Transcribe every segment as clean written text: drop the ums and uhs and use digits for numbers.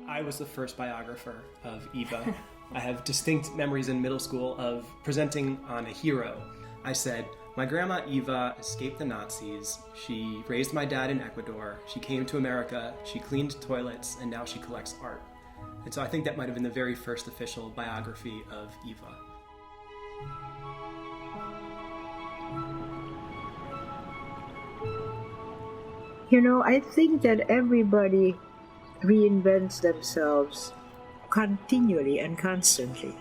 I was the first biographer of Eva. I have distinct memories in middle school of presenting on a hero. I said, my grandma Eva escaped the Nazis. She raised my dad in Ecuador. She came to America. She cleaned toilets, and now she collects art. And so I think that might have been the very first official biography of Eva. You know, I think that everybody reinvents themselves continually and constantly.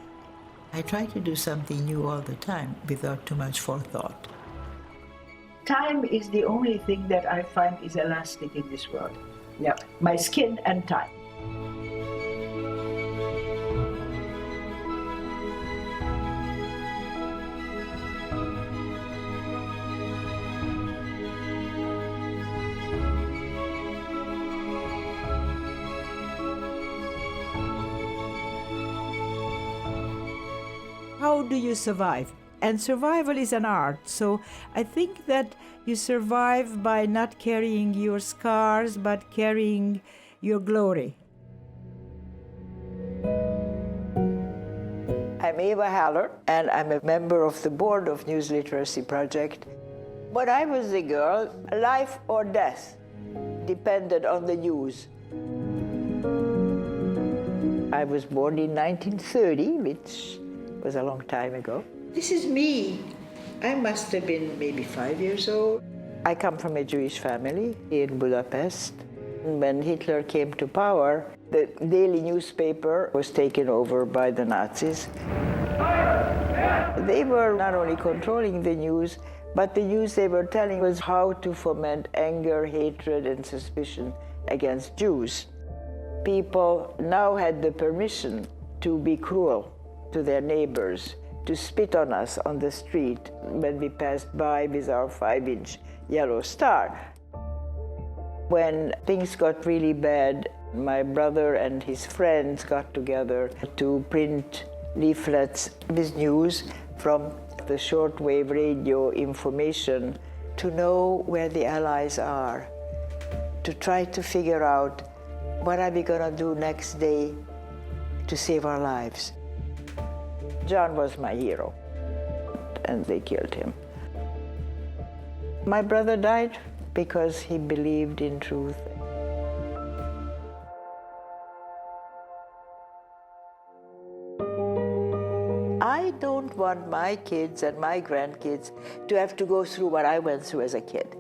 I try to do something new all the time without too much forethought. Time is the only thing that I find is elastic in this world. Yeah, my skin and time. How do you survive? And survival is an art. So I think that you survive by not carrying your scars, but carrying your glory. I'm Eva Haller, and I'm a member of the board of News Literacy Project. When I was a girl, life or death depended on the news. I was born in 1930, which was a long time ago. This is me. I must have been maybe 5 years old. I come from a Jewish family in Budapest. When Hitler came to power, the daily newspaper was taken over by the Nazis. They were not only controlling the news, but the news they were telling was how to foment anger, hatred, and suspicion against Jews. People now had the permission to be cruel to their neighbors, to spit on us on the street when we passed by with our 5-inch yellow star. When things got really bad, my brother and his friends got together to print leaflets with news from the shortwave radio information to know where the Allies are, to try to figure out what are we going to do next day to save our lives. John was my hero, and they killed him. My brother died because he believed in truth. I don't want my kids and my grandkids to have to go through what I went through as a kid.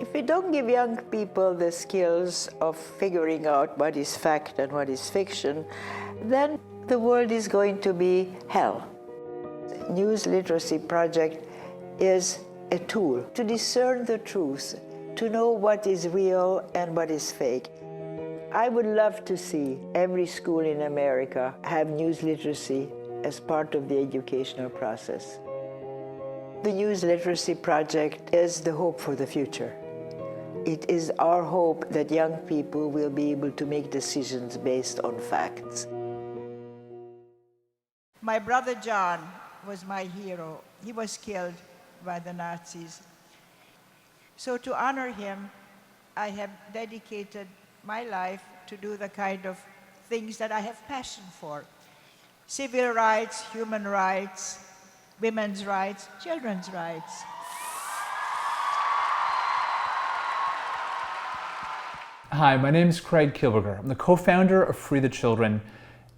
If we don't give young people the skills of figuring out what is fact and what is fiction, then the world is going to be hell. The News Literacy Project is a tool to discern the truth, to know what is real and what is fake. I would love to see every school in America have news literacy as part of the educational process. The News Literacy Project is the hope for the future. It is our hope that young people will be able to make decisions based on facts. My brother John was my hero. He was killed by the Nazis. So to honor him, I have dedicated my life to do the kind of things that I have passion for. Civil rights, human rights, women's rights, children's rights. Hi, my name is Craig Kielberger. I'm the co-founder of Free the Children,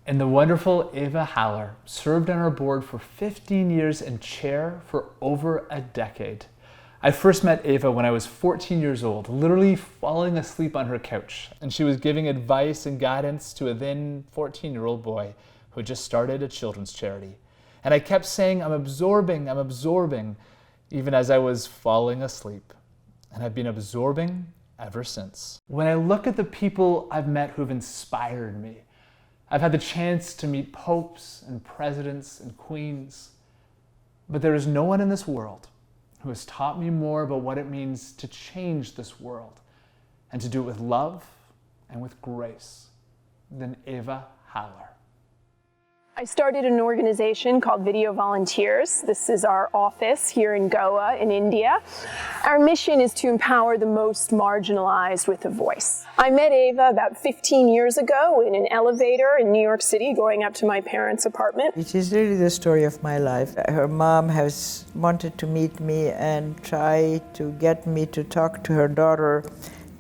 and the wonderful Eva Haller served on our board for 15 years and chair for over a decade. I first met Eva when I was 14 years old, literally falling asleep on her couch, and she was giving advice and guidance to a then 14-year-old boy who had just started a children's charity. And I kept saying, I'm absorbing, even as I was falling asleep. And I've been absorbing ever since. When I look at the people I've met who've inspired me, I've had the chance to meet popes and presidents and queens, but there is no one in this world who has taught me more about what it means to change this world and to do it with love and with grace than Eva Haller. I started an organization called Video Volunteers. This is our office here in Goa in India. Our mission is to empower the most marginalized with a voice. I met Eva about 15 years ago in an elevator in New York City going up to my parents' apartment. It is really the story of my life. Her mom has wanted to meet me and try to get me to talk to her daughter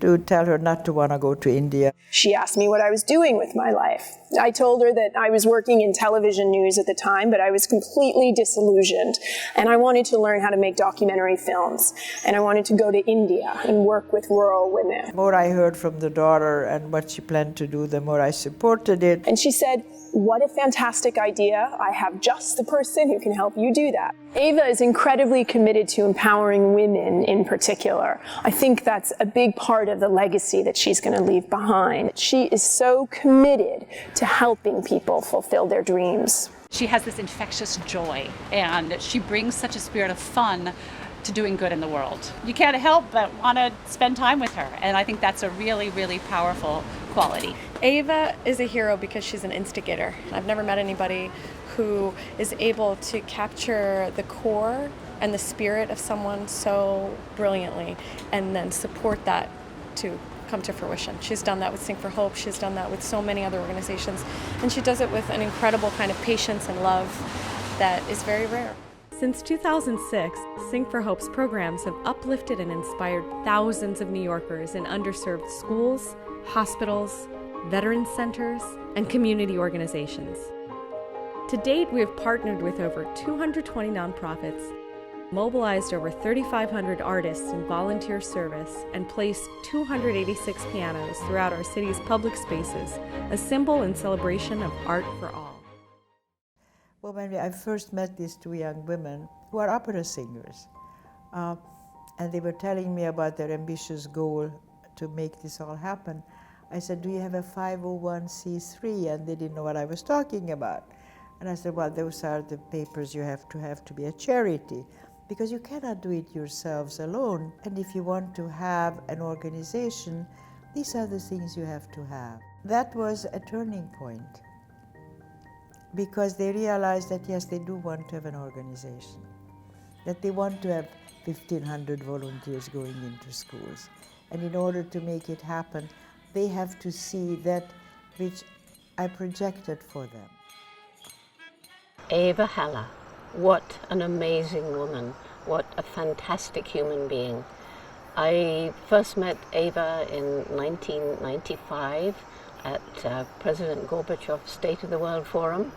to tell her not to want to go to India. She asked me what I was doing with my life. I told her that I was working in television news at the time, but I was completely disillusioned. And I wanted to learn how to make documentary films. And I wanted to go to India and work with rural women. The more I heard from the daughter and what she planned to do, the more I supported it. And she said, "What a fantastic idea. I have just the person who can help you do that." Eva is incredibly committed to empowering women in particular. I think that's a big part of the legacy that she's going to leave behind. She is so committed to helping people fulfill their dreams. She has this infectious joy, and she brings such a spirit of fun to doing good in the world. You can't help but want to spend time with her, and I think that's a really, really powerful quality. Eva is a hero because she's an instigator. I've never met anybody who is able to capture the core and the spirit of someone so brilliantly and then support that to come to fruition. She's done that with Sing for Hope, she's done that with so many other organizations, and she does it with an incredible kind of patience and love that is very rare. Since 2006, Sing for Hope's programs have uplifted and inspired thousands of New Yorkers in underserved schools, hospitals, veteran centers, and community organizations. To date, we have partnered with over 220 nonprofits, mobilized over 3,500 artists in volunteer service, and placed 286 pianos throughout our city's public spaces, a symbol and celebration of art for all. Well, when I first met these two young women who are opera singers, and they were telling me about their ambitious goal to make this all happen, I said, "Do you have a 501c3? And they didn't know what I was talking about. And I said, "Well, those are the papers you have to be a charity, because you cannot do it yourselves alone. And if you want to have an organization, these are the things you have to have." That was a turning point, because they realized that, yes, they do want to have an organization, that they want to have 1,500 volunteers going into schools. And in order to make it happen, they have to see that which I projected for them. Eva Haller, what an amazing woman, what a fantastic human being. I first met Eva in 1995 at President Gorbachev's State of the World Forum,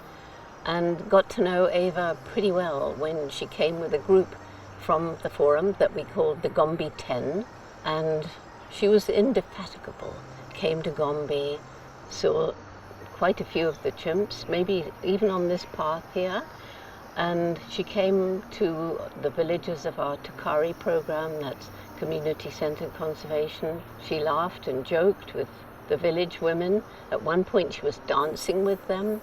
and got to know Eva pretty well when she came with a group from the forum that we called the Gombe 10, and she was indefatigable. Came to Gombe, saw quite a few of the chimps, maybe even on this path here, and she came to the villages of our Tukari program, that's community-centered conservation. She laughed and joked with the village women. At one point she was dancing with them.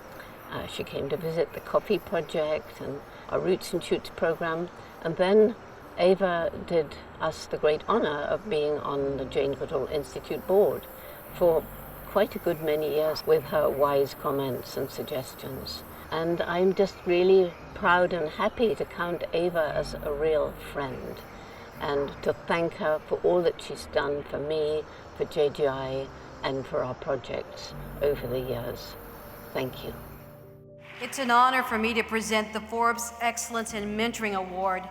She came to visit the Coffee Project and our Roots and Shoots program, and then Eva did us the great honor of being on the Jane Goodall Institute board for quite a good many years with her wise comments and suggestions. And I'm just really proud and happy to count Eva as a real friend and to thank her for all that she's done for me, for JGI, and for our projects over the years. Thank you. It's an honor for me to present the Forbes Excellence in Mentoring Award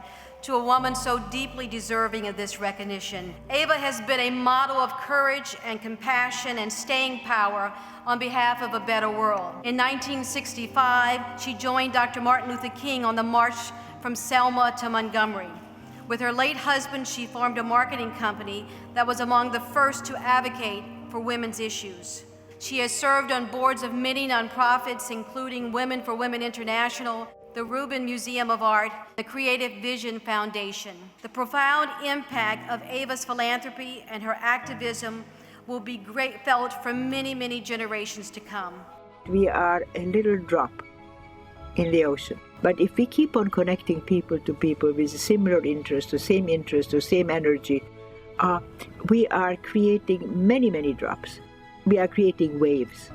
to a woman so deeply deserving of this recognition. Eva has been a model of courage and compassion and staying power on behalf of a better world. In 1965, she joined Dr. Martin Luther King on the march from Selma to Montgomery. With her late husband, she formed a marketing company that was among the first to advocate for women's issues. She has served on boards of many nonprofits, including Women for Women International, the Rubin Museum of Art, the Creative Vision Foundation. The profound impact of Eva's philanthropy and her activism will be felt for many, many generations to come. We are a little drop in the ocean. But if we keep on connecting people to people with a similar interest, the same energy, we are creating many, many drops. We are creating waves.